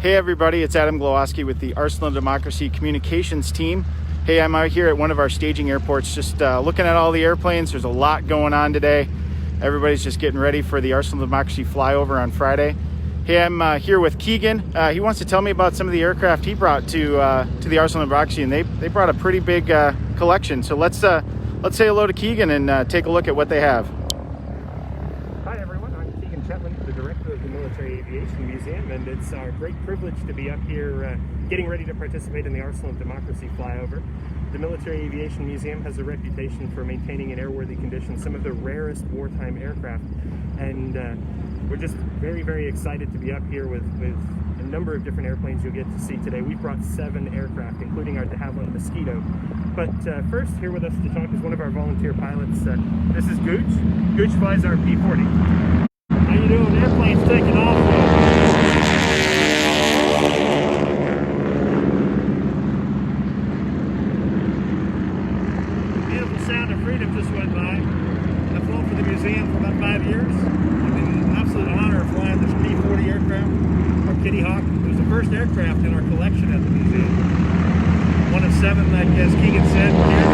Hey everybody, it's Adam Glowacki with the Arsenal Democracy Communications team. Hey, I'm out here at one of our staging airports just looking at all the airplanes. There's a lot going on today. Everybody's just getting ready for the Arsenal Democracy flyover on Friday. Hey, I'm here with Keegan. He wants to tell me about some of the aircraft he brought to the Arsenal Democracy, and they brought a pretty big collection. So let's say hello to Keegan and take a look at what they have. The director of the Military Aviation Museum, and it's our great privilege to be up here getting ready to participate in the Arsenal of Democracy flyover. The Military Aviation Museum has a reputation for maintaining in airworthy condition some of the rarest wartime aircraft, and we're just very, very excited to be up here with a number of different airplanes you'll get to see today. We've brought 7 aircraft, including our de Havilland Mosquito. But first, here with us to talk is one of our volunteer pilots. This is Gooch. Gooch flies our P-40. How you doing? The airplane's taking off. Beautiful sound of freedom just went by. I've flown for the museum for about 5 years. I've been an absolute honor of flying this P-40 aircraft, our Kitty Hawk. It was the first aircraft in our collection at the museum. One of 7, like as Keegan said, here.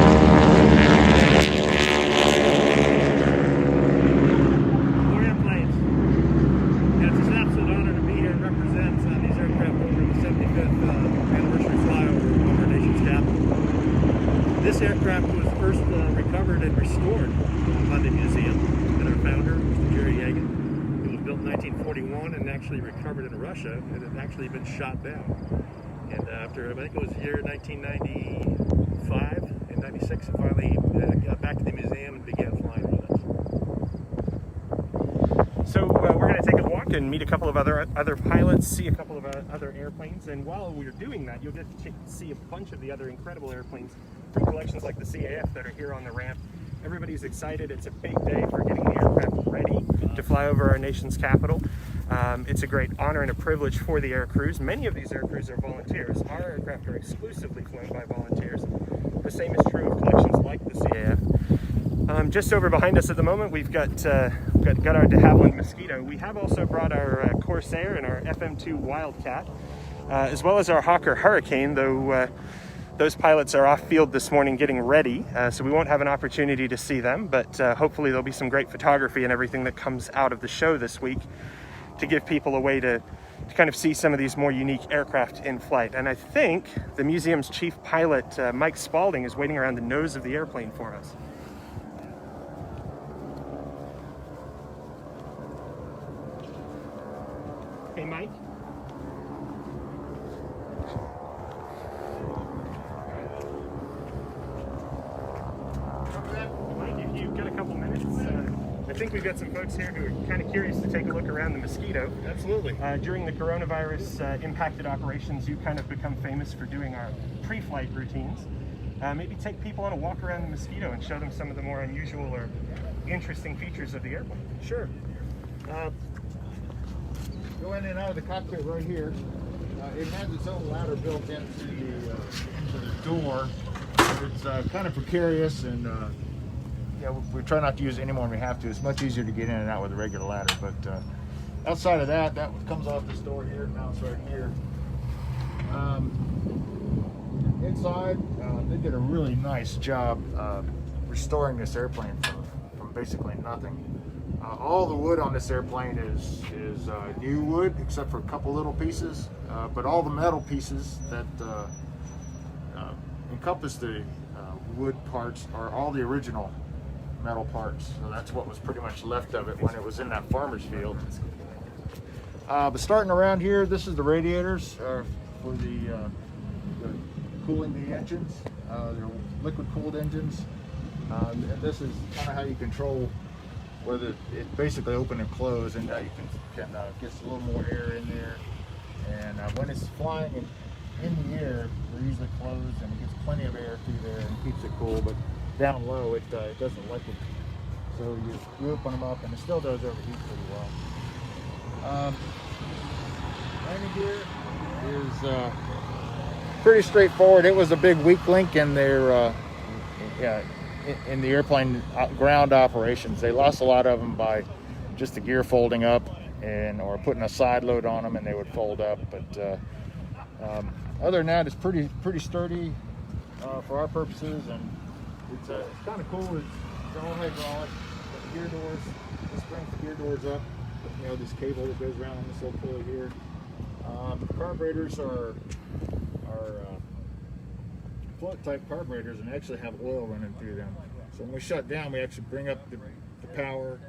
This aircraft was first recovered and restored by the museum and our founder, Mr. Jerry Yagan. It was built in 1941 and actually recovered in Russia. It had actually been shot down. And after, I think it was the year 1995 and 96, it finally got back to the museum and began flying with us. So we're going to take a walk and meet a couple of other pilots, see a couple of other airplanes, and while we're doing that, you'll get to see a bunch of the other incredible airplanes from collections like the CAF that are here on the ramp. Everybody's excited. It's a big day for getting the aircraft ready to fly over our nation's capital. It's a great honor and a privilege for the air crews. Many of these air crews are volunteers. Our aircraft are exclusively flown by volunteers. The same is true of collections like the CAF. Just over behind us at the moment, we've got our de Havilland Mosquito. We have also brought our Corsair and our FM2 Wildcat, as well as our Hawker Hurricane, though those pilots are off field this morning getting ready, so we won't have an opportunity to see them, but hopefully there'll be some great photography and everything that comes out of the show this week to give people a way to kind of see some of these more unique aircraft in flight. And I think the museum's chief pilot, Mike Spalding, is waiting around the nose of the airplane for us. Hey, Mike. Mike, if you've got a couple minutes, I think we've got some folks here who are kind of curious to take a look around the Mosquito. Absolutely. During the coronavirus impacted operations, you kind of become famous for doing our pre-flight routines. Maybe take people on a walk around the Mosquito and show them some of the more unusual or interesting features of the airplane. Sure. Go in and out of the cockpit right here. It has its own ladder built into the door. It's kind of precarious, and yeah, we try not to use it any more than we have to. It's much easier to get in and out with a regular ladder. But outside of that, that comes off this door here. Now it's right here. Inside, they did a really nice job restoring this airplane from basically nothing. All the wood on this airplane is new wood, except for a couple little pieces. But all the metal pieces that encompass the wood parts are all the original metal parts. So that's what was pretty much left of it when it was in that farmer's field. But starting around here, this is the radiators for the cooling the engines. They're liquid cooled engines. And this is kind of how you control whether it basically open and close, and you can get a little more air in there. And when it's flying in the air, they're usually closed, and it gets plenty of air through there and keeps it cool. But down low, it doesn't like it. So you open them up, and it still does overheat pretty well. Landing gear is pretty straightforward. It was a big weak link in their in the airplane ground operations. They lost a lot of them by just the gear folding up, and or putting a side load on them, and they would fold up. But other than that, it's pretty sturdy for our purposes, and it's kind of cool. It's all hydraulic. The gear doors, this brings the gear doors up. You know, this cable that goes around on this little pulley here. The carburetors are float type carburetors, and actually have oil running through them. So when we shut down, we actually bring up the power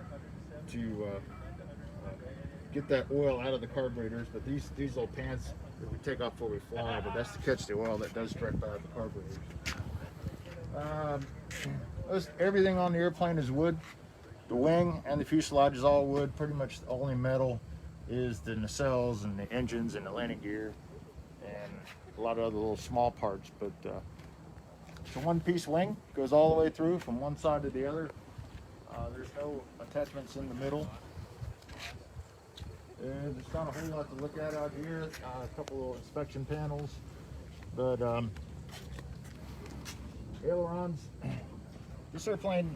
to get that oil out of the carburetors. But these little pants that we take off before we fly, but that's to catch the oil that does drip out of the carburetors. Everything on the airplane is wood. The wing and the fuselage is all wood. Pretty much the only metal is the nacelles and the engines and the landing gear and a lot of other little small parts. But it's a one-piece wing, goes all the way through from one side to the other. There's no attachments in the middle. And there's not a whole lot to look at out here. A couple of inspection panels, but ailerons. This airplane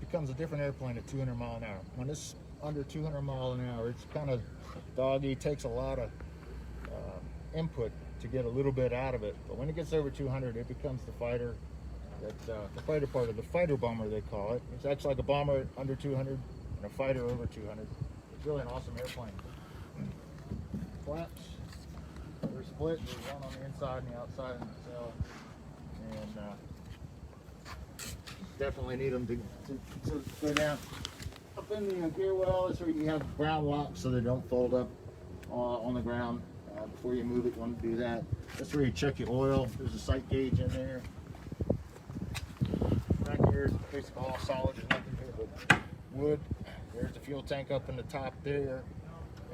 becomes a different airplane at 200 mile an hour. When it's under 200 mile an hour, it's kind of doggy. Takes a lot of input to get a little bit out of it. But when it gets over 200, it becomes the fighter. The fighter part of the fighter bomber, they call it. It's actually like a bomber under 200 and a fighter over 200. It's really an awesome airplane. Flaps, they're split. There's one on the inside and the outside of the nacelle. And definitely need them to go down. Up in the gear well is where you have ground locks so they don't fold up on the ground. Before you move it, you want to do that. That's where you check your oil. There's a sight gauge in there. Back here is basically all solid. There's nothing here but wood. There's the fuel tank up in the top there.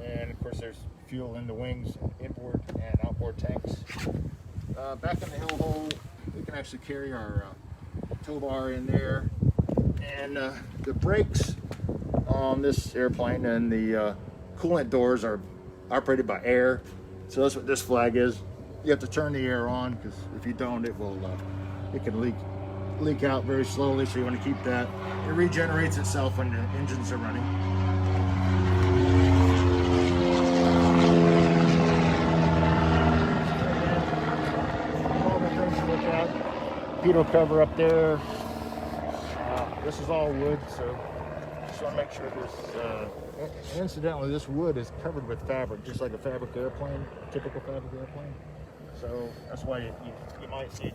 And of course there's fuel in the wings, inboard and outboard tanks. Back in the hill hole, we can actually carry our tow bar in there. And the brakes on this airplane and the coolant doors are operated by air. So that's what this flag is. You have to turn the air on, because if you don't, it can leak out very slowly. So you want to keep that. It regenerates itself when the engines are running. All the things to look at. Torpedo cover up there. This is all wood, so just want to make sure this. Incidentally, this wood is covered with fabric, just like a fabric airplane, a typical fabric airplane. So that's why you might see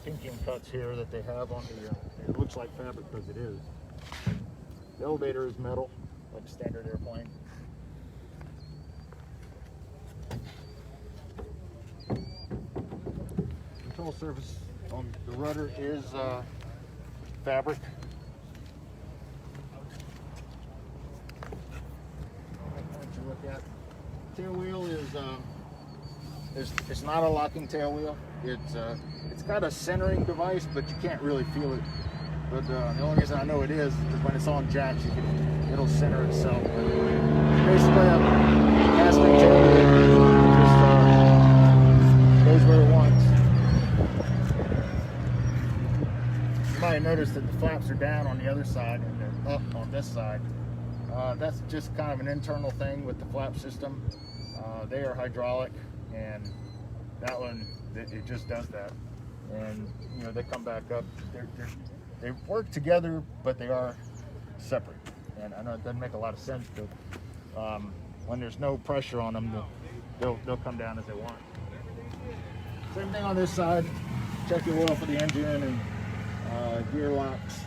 pinking cuts here that they have on the. It looks like fabric because it is. The elevator is metal, like a standard airplane. Control surface on the rudder is fabric. Look at. Tail wheel is it's not a locking tail wheel. It's got a centering device, but you can't really feel it. But the only reason I know it is when it's on jacks, it'll center itself. But it's basically a casting tail wheel. Just goes where it wants. You might have noticed that the flaps are down on the other side and they're up on this side. That's just kind of an internal thing with the flap system. They are hydraulic, and that one, it just does that. And you know, they come back up. They work together, but they are separate. And I know it doesn't make a lot of sense, but when there's no pressure on them, they'll come down as they want. Same thing on this side. Check your oil for the engine and gear locks.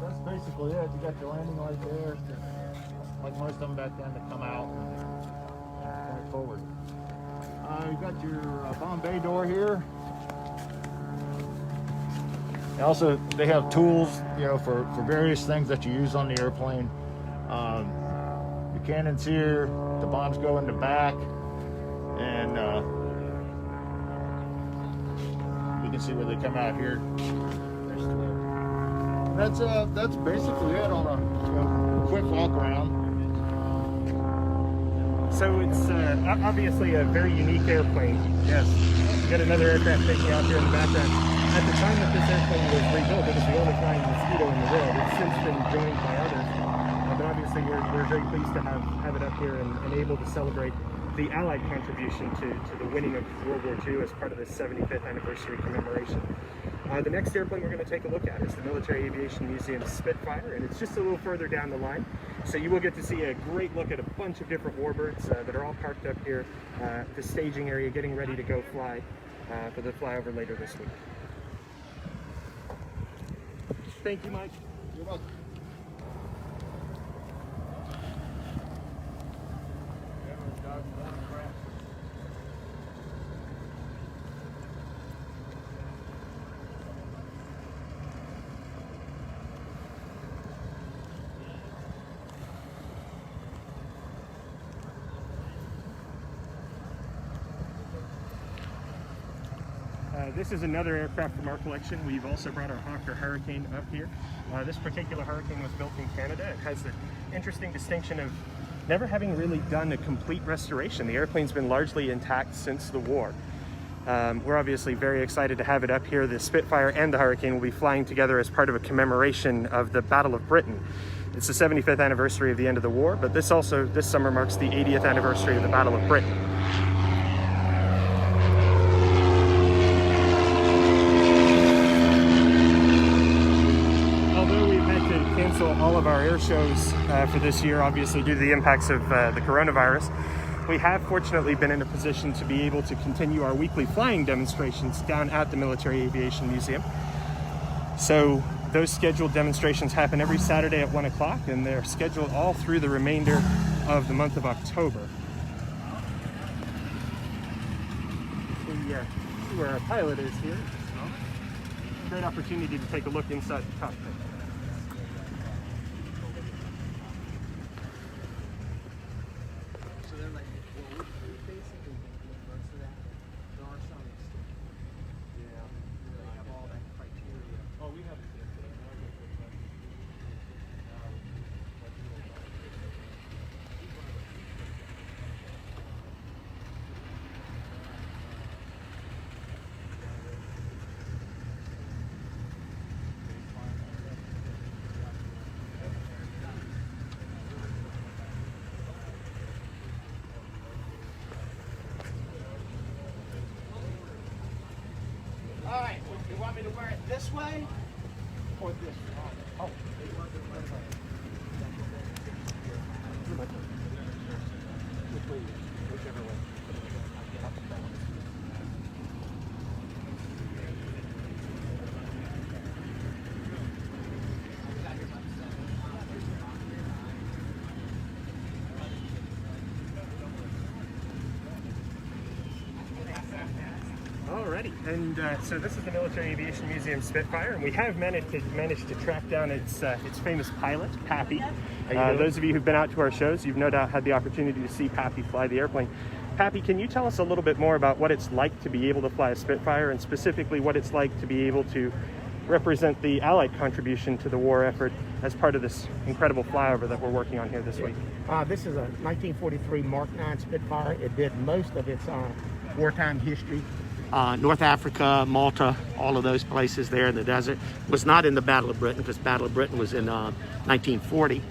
That's basically it. You got your landing light there, like most of them back then, to come out and point forward. You got your bomb bay door here. And also, they have tools, you know, for various things that you use on the airplane. The cannons here, the bombs go in the back, and you can see where they come out here. That's basically it on a quick walk around. So it's obviously a very unique airplane. Yes. You got another aircraft taking out here in the background. At the time that this airplane was rebuilt, it was the only flying Mosquito in the world. It's since been joined by others. But obviously we're very pleased to have it up here and able to celebrate the Allied contribution to the winning of World War II as part of the 75th anniversary commemoration. The next airplane we're going to take a look at is the Military Aviation Museum Spitfire, and it's just a little further down the line. So you will get to see a great look at a bunch of different warbirds that are all parked up here at the staging area, getting ready to go fly for the flyover later this week. Thank you, Mike. You're welcome. This is another aircraft from our collection. We've also brought our Hawker Hurricane up here. This particular Hurricane was built in Canada. It has the interesting distinction of never having really done a complete restoration. The airplane's been largely intact since the war. We're obviously very excited to have it up here. The Spitfire and the Hurricane will be flying together as part of a commemoration of the Battle of Britain. It's the 75th anniversary of the end of the war, but this summer marks the 80th anniversary of the Battle of Britain. All of our air shows for this year, obviously due to the impacts of the coronavirus, we have fortunately been in a position to be able to continue our weekly flying demonstrations down at the Military Aviation Museum. So those scheduled demonstrations happen every Saturday at 1 o'clock, and they're scheduled all through the remainder of the month of October. See where our pilot is here. Great opportunity to take a look inside the cockpit. All right, you want me to wear it this way or this way? Oh. Whichever way. Alrighty, and so this is the Military Aviation Museum Spitfire, and we have managed to track down its famous pilot, Pappy. Those of you who've been out to our shows, you've no doubt had the opportunity to see Pappy fly the airplane. Pappy, can you tell us a little bit more about what it's like to be able to fly a Spitfire, and specifically what it's like to be able to represent the Allied contribution to the war effort as part of this incredible flyover that we're working on here this week? This is a 1943 Mark 9 Spitfire. It did most of its wartime history. North Africa, Malta, all of those places there in the desert. Was not in the Battle of Britain, because Battle of Britain was in 1940.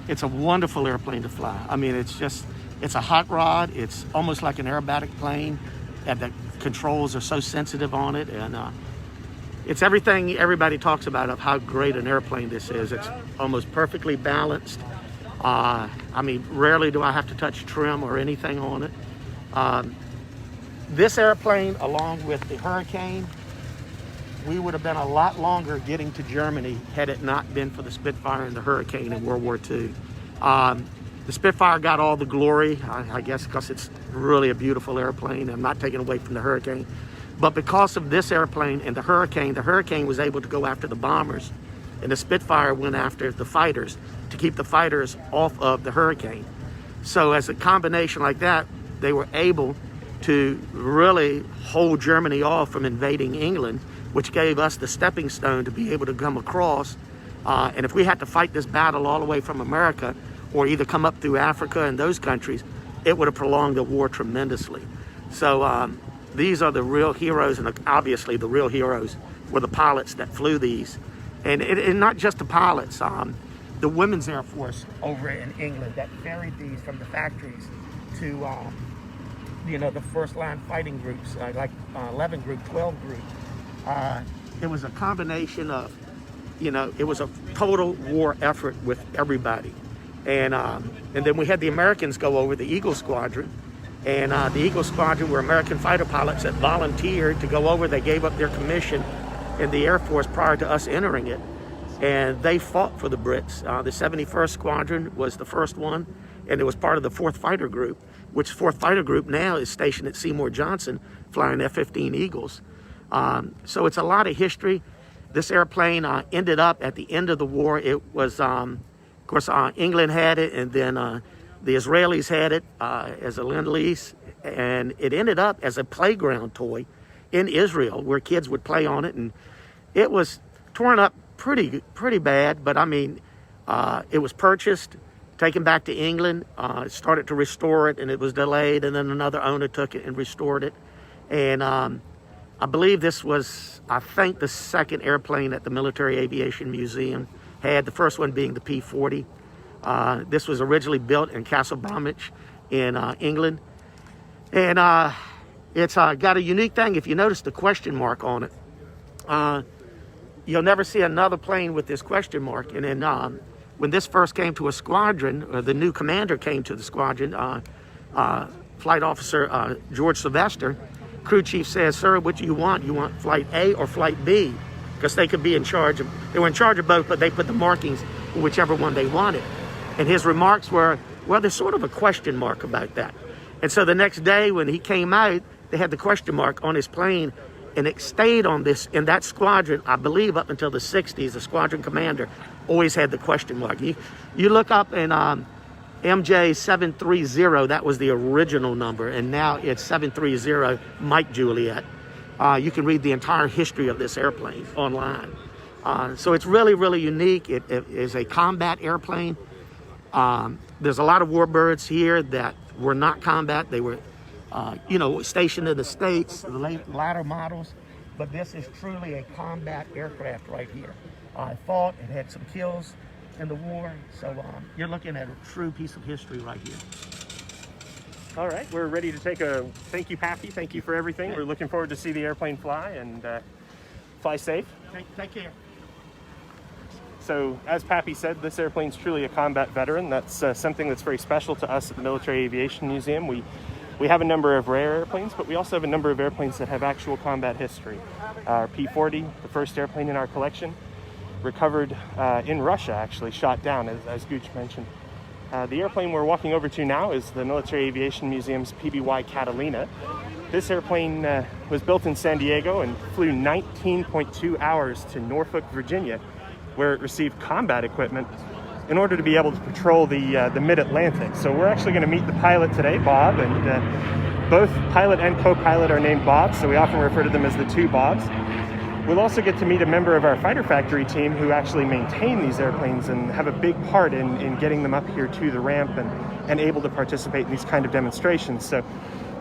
It's a wonderful airplane to fly. I mean, it's a hot rod. It's almost like an aerobatic plane, and the controls are so sensitive on it, and it's everything everybody talks about of how great an airplane this is. It's almost perfectly balanced. I mean, rarely do I have to touch trim or anything on it. This airplane, along with the Hurricane, we would have been a lot longer getting to Germany had it not been for the Spitfire and the Hurricane in World War II. The Spitfire got all the glory, I guess, because it's really a beautiful airplane. I'm not taking away from the Hurricane. But because of this airplane and the Hurricane was able to go after the bombers, and the Spitfire went after the fighters to keep the fighters off of the Hurricane. So as a combination like that, they were able to really hold Germany off from invading England, which gave us the stepping stone to be able to come across. And if we had to fight this battle all the way from America, or either come up through Africa and those countries, it would have prolonged the war tremendously. So these are the real heroes, and obviously the real heroes were the pilots that flew these. And not just the pilots, the Women's Air Force over in England that ferried these from the factories to, the first line fighting groups, like 11 Group, 12 Group. It was a combination of, it was a total war effort with everybody. And then we had the Americans go over, the Eagle Squadron. And the Eagle Squadron were American fighter pilots that volunteered to go over. They gave up their commission in the Air Force prior to us entering it. And they fought for the Brits. The 71st Squadron was the first one, and it was part of the 4th Fighter Group, which 4th Fighter Group now is stationed at Seymour Johnson, flying F-15 Eagles. So it's a lot of history. This airplane ended up at the end of the war. It was, of course, England had it, and then the Israelis had it as a Lend-Lease, and it ended up as a playground toy in Israel where kids would play on it, and it was torn up pretty bad, but I mean, it was purchased, taken back to England, started to restore it, and it was delayed, and then another owner took it and restored it. And I believe this was, I think, the second airplane that the Military Aviation Museum had, the first one being the P-40. This was originally built in Castle Bromwich in England. And it's got a unique thing. If you notice the question mark on it, you'll never see another plane with this question mark. And then when this first came to a squadron, or the new commander came to the squadron, Flight Officer George Sylvester, crew chief says, "Sir, what do you want? You want flight A or flight B?" Because they could be in charge of, they were in charge of both, but they put the markings in whichever one they wanted. And his remarks were, well, there's sort of a question mark about that. And so the next day when he came out, they had the question mark on his plane, and it stayed on this, in that squadron, I believe up until the 60s, the squadron commander always had the question mark. You look up in MJ 730, that was the original number, and now it's 730 Mike Juliet. You can read the entire history of this airplane online. So it's really, really unique. It is a combat airplane. There's a lot of warbirds here that were not combat. They were, stationed in the States, the latter models. But this is truly a combat aircraft right here. It fought, it had some kills in the war. So you're looking at a true piece of history right here. All right, we're ready to take a, thank you, Pappy. Thank you for everything. We're looking forward to see the airplane fly, and fly safe. Take care. So, as Pappy said, this airplane's truly a combat veteran. That's something that's very special to us at the Military Aviation Museum. We have a number of rare airplanes, but we also have a number of airplanes that have actual combat history. Our P-40, the first airplane in our collection, recovered in Russia, actually, shot down, as Gooch mentioned. The airplane we're walking over to now is the Military Aviation Museum's PBY Catalina. This airplane was built in San Diego and flew 19.2 hours to Norfolk, Virginia, where it received combat equipment in order to be able to patrol the mid-Atlantic. So we're actually going to meet the pilot today, Bob, and both pilot and co-pilot are named Bob, so we often refer to them as the two Bobs. We'll also get to meet a member of our fighter factory team who actually maintain these airplanes and have a big part in getting them up here to the ramp and able to participate in these kind of demonstrations. So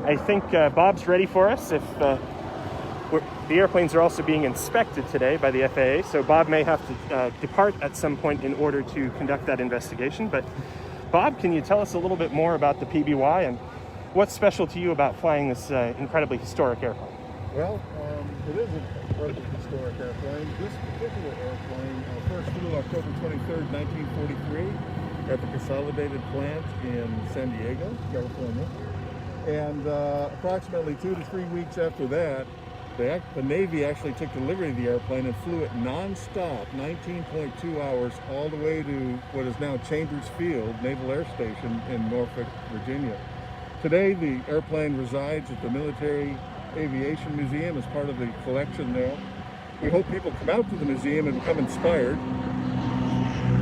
I think Bob's ready for us. The airplanes are also being inspected today by the FAA, so Bob may have to depart at some point in order to conduct that investigation. But Bob, can you tell us a little bit more about the PBY and what's special to you about flying this incredibly historic airplane? Well, it is an incredibly historic airplane. This particular airplane first flew October 23rd, 1943 at the Consolidated plant in San Diego, California. And approximately 2 to 3 weeks after that, the Navy actually took delivery of the airplane and flew it non-stop, 19.2 hours, all the way to what is now Chambers Field Naval Air Station in Norfolk, Virginia. Today, the airplane resides at the Military Aviation Museum as part of the collection there. We hope people come out to the museum and become inspired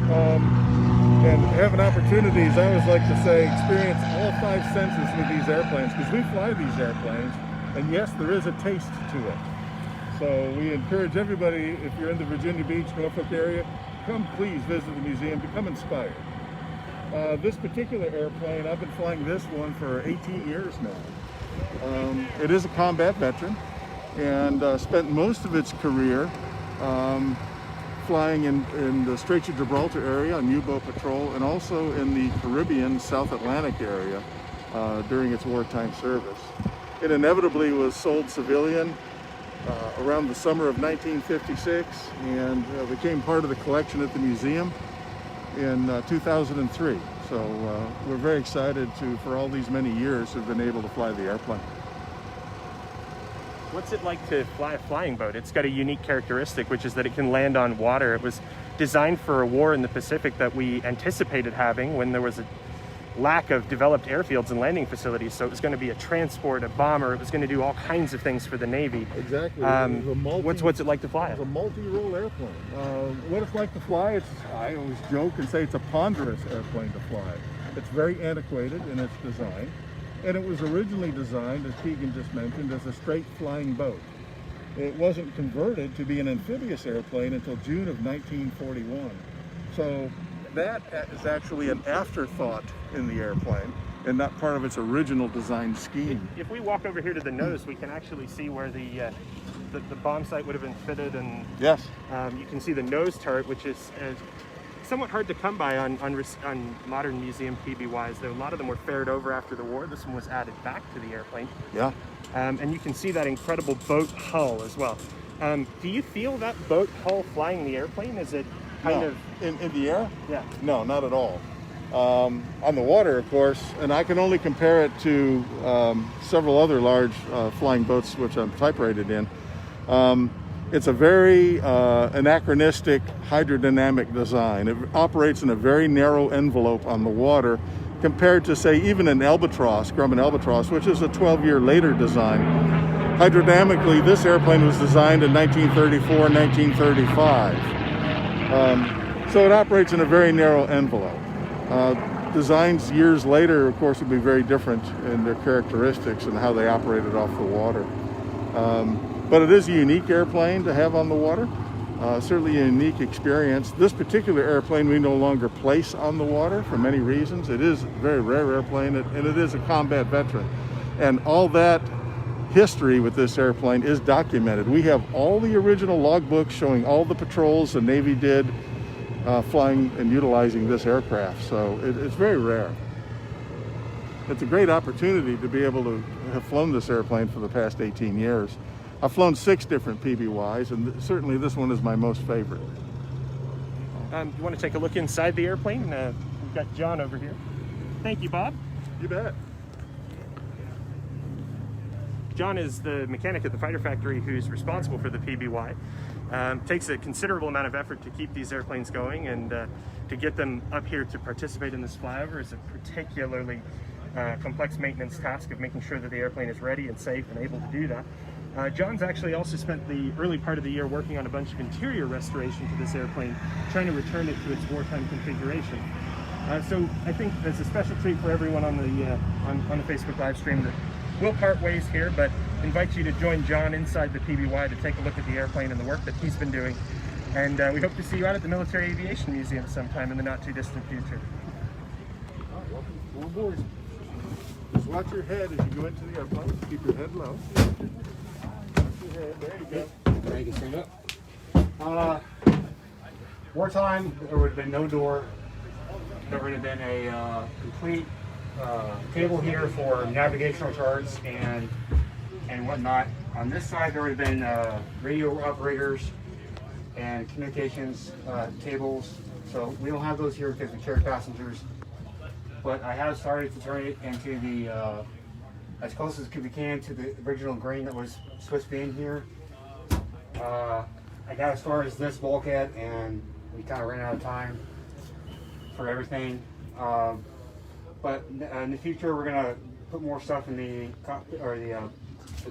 and have an opportunity, as I always like to say, experience all 5 senses with these airplanes, because we fly these airplanes, and yes, there is a taste to it. So we encourage everybody, if you're in the Virginia Beach, Norfolk area, come please visit the museum, become inspired. This particular airplane, I've been flying this one for 18 years now. It is a combat veteran and spent most of its career flying in the Straits of Gibraltar area on U-boat patrol, and also in the Caribbean South Atlantic area during its wartime service. It inevitably was sold civilian around the summer of 1956 and became part of the collection at the museum in 2003. So we're very excited to, for all these many years, have been able to fly the airplane. What's it like to fly a flying boat? It's got a unique characteristic, which is that it can land on water. It was designed for a war in the Pacific that we anticipated having when there was a lack of developed airfields and landing facilities. So it was going to be a transport, a bomber. It was going to do all kinds of things for the Navy. Exactly. What's it like to fly it? It's a multi-role airplane. What it's like to fly, I always joke and say it's a ponderous airplane to fly. It's very antiquated in its design. And it was originally designed, as Keegan just mentioned, as a straight flying boat. It wasn't converted to be an amphibious airplane until June of 1941. So that is actually an afterthought in the airplane and not part of its original design scheme. If we walk over here to the nose, we can actually see where the bomb sight would have been fitted, and Yes. you can see the nose turret, which is somewhat hard to come by on modern museum PBYs, though a lot of them were ferried over after the war. This one was added back to the airplane. Yeah. And you can see that incredible boat hull as well. Do you feel that boat hull flying the airplane? Is it kind of... In the air? Yeah. No, not at all. On the water, of course, and I can only compare it to several other large flying boats which I'm type rated in. It's a very anachronistic hydrodynamic design. It operates in a very narrow envelope on the water compared to, say, even an albatross, Grumman albatross, which is a 12-year later design. Hydrodynamically, this airplane was designed in 1934, 1935. So it operates in a very narrow envelope. Designs years later, of course, would be very different in their characteristics and how they operated off the water. But it is a unique airplane to have on the water, certainly a unique experience. This particular airplane we no longer place on the water for many reasons. It is a very rare airplane, and it is a combat veteran. And all that history with this airplane is documented. We have all the original logbooks showing all the patrols the Navy did flying and utilizing this aircraft. So it's very rare. It's a great opportunity to be able to have flown this airplane for the past 18 years. I've flown 6 different PBYs, and certainly this one is my most favorite. You want to take a look inside the airplane? We've got John over here. Thank you, Bob. You bet. John is the mechanic at the fighter factory who's responsible for the PBY. Takes a considerable amount of effort to keep these airplanes going, and to get them up here to participate in this flyover is a particularly complex maintenance task of making sure that the airplane is ready and safe and able to do that. John's actually also spent the early part of the year working on a bunch of interior restoration to this airplane, trying to return it to its wartime configuration. So I think there's a special treat for everyone on the Facebook live stream that we'll part ways here, but invite you to join John inside the PBY to take a look at the airplane and the work that he's been doing. And we hope to see you out at the Military Aviation Museum sometime in the not too distant future. Welcome aboard. Just watch your head as you go into the airplane. Keep your head low. There you go. Now you can stand up. Wartime, there would have been no door. There would have been a complete table here for navigational charts and whatnot. On this side, there would have been radio operators and communications tables. So we don't have those here because we carry passengers. But I have started to turn it into the as close as we can to the original grain that was supposed to be in here. I got as far as this bulkhead, and we kind of ran out of time for everything. But in the future, we're gonna put more stuff in the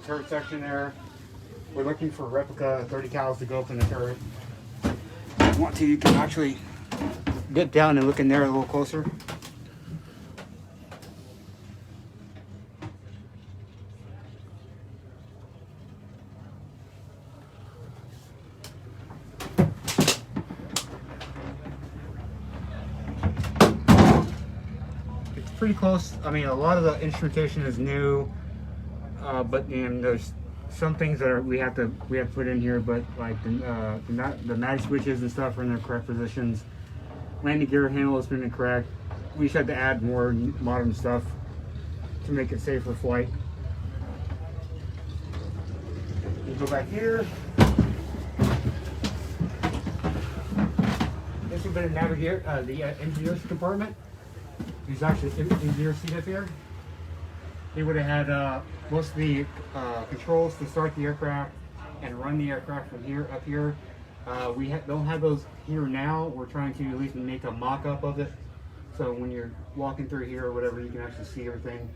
turret section there. We're looking for replica 30 cals to go up in the turret. If you want to, you can actually get down and look in there a little closer. pretty close. I mean, a lot of the instrumentation is new, but there's some things that we have to put in here. But like the mag switches and stuff are in their correct positions. Landing gear handle has been incorrect. We just had to add more modern stuff to make it safe for flight. We go back here. This would have been a navigator, the engineer's compartment. There's actually an engineer's seat up here. He would have had most of the controls to start the aircraft and run the aircraft from here up here. We don't have those here now. We're trying to at least make a mock-up of it. So when you're walking through here or whatever, you can actually see everything.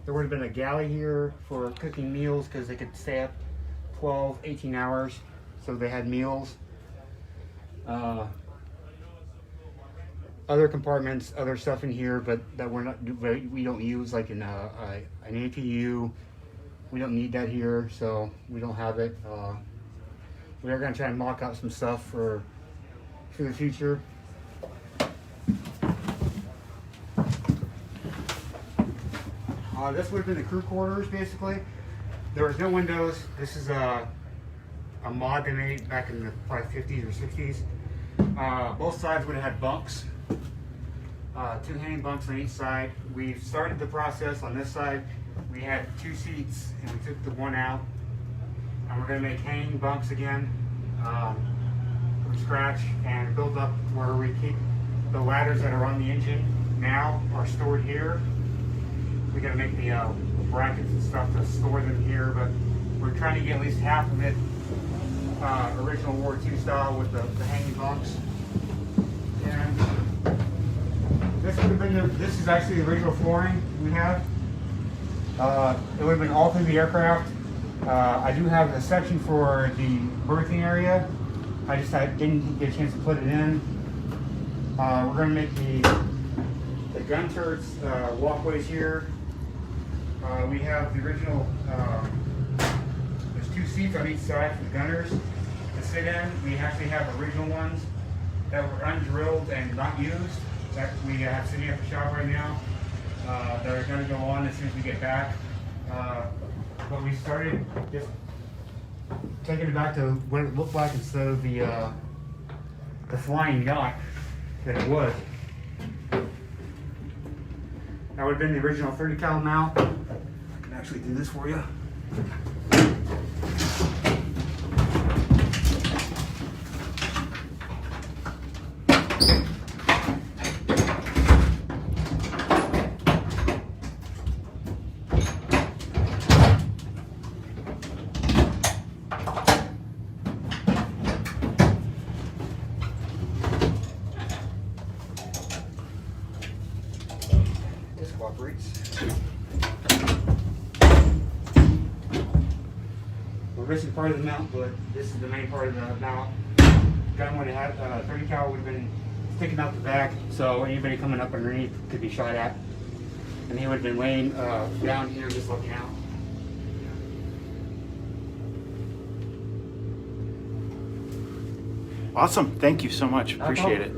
There would have been a galley here for cooking meals because they could stay up 12, 18 hours. So they had meals. Other compartments, other stuff in here, but that we don't use, like in an APU. We don't need that here, so we don't have it. We are going to try and mock up some stuff for the future. This would have been the crew quarters, basically. There was no windows. This is a mod they made back in the probably 50s or 60s. Both sides would have had bunks. 2 hanging bunks on each side. We've started the process on this side. We had 2 seats and we took the one out. And we're going to make hanging bunks again from scratch and build up where we keep the ladders that are on the engine now are stored here. We got to make the brackets and stuff to store them here, but we're trying to get at least half of it original World War II style with the hanging bunks. And this would have been this is actually the original flooring we have. It would have been all through the aircraft. I do have a section for the berthing area. I didn't get a chance to put it in. We're going to make the gun turrets walkways here. We have the original, there's 2 seats on each side for the gunners to sit in. We actually have original ones that were undrilled and not used that we have sitting at the shop right now that are going to go on as soon as we get back. But we started just taking it back to what it looked like instead of the flying yacht that it was. That would have been the original 30 cal mount. I can actually do this for you. We're missing part of the mount, but this is the main part of the mount. Gun would have had 30 cal would have been sticking out the back, so anybody coming up underneath could be shot at. And he would have been laying down here just looking out. Awesome. Thank you so much. Appreciate it.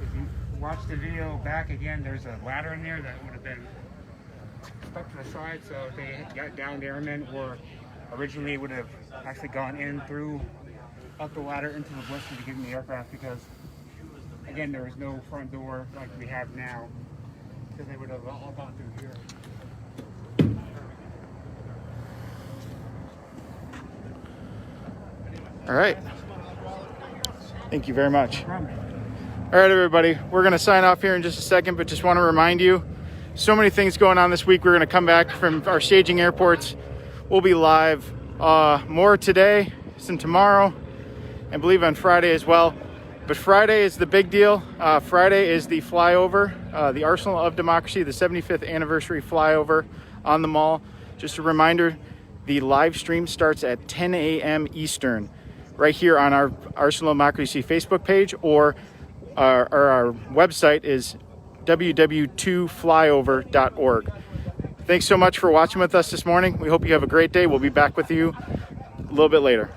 If you watch the video back again, there's a ladder in there that would have been stuck to the side, so if they got downed airmen, or originally would have actually gone in through up the ladder into the blister to get in the aircraft, because again there was no front door like we have now, so they would have all gone through here. All right. Thank you very much. All right, everybody. We're going to sign off here in just a second, but just want to remind you, so many things going on this week. We're going to come back from our staging airports. We'll be live more today, some tomorrow, and believe on Friday as well. But Friday is the big deal. Friday is the flyover, the Arsenal of Democracy, the 75th anniversary flyover on the mall. Just a reminder, the live stream starts at 10 a.m. Eastern, right here on our Arsenal of Democracy Facebook page, or our website is www.flyover.org. Thanks so much for watching with us this morning. We hope you have a great day. We'll be back with you a little bit later.